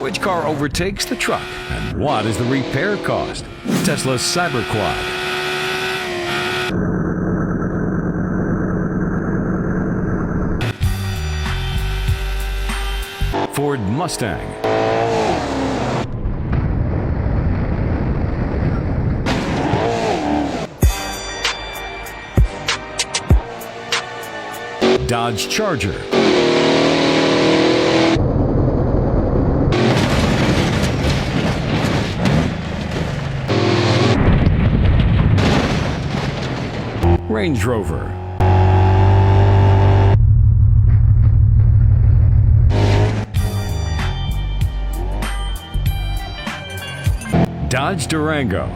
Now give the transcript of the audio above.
Which car overtakes the truck? And what is the repair cost? Tesla's Cyberquad. Ford Mustang. Dodge Charger. Range Rover. Dodge Durango.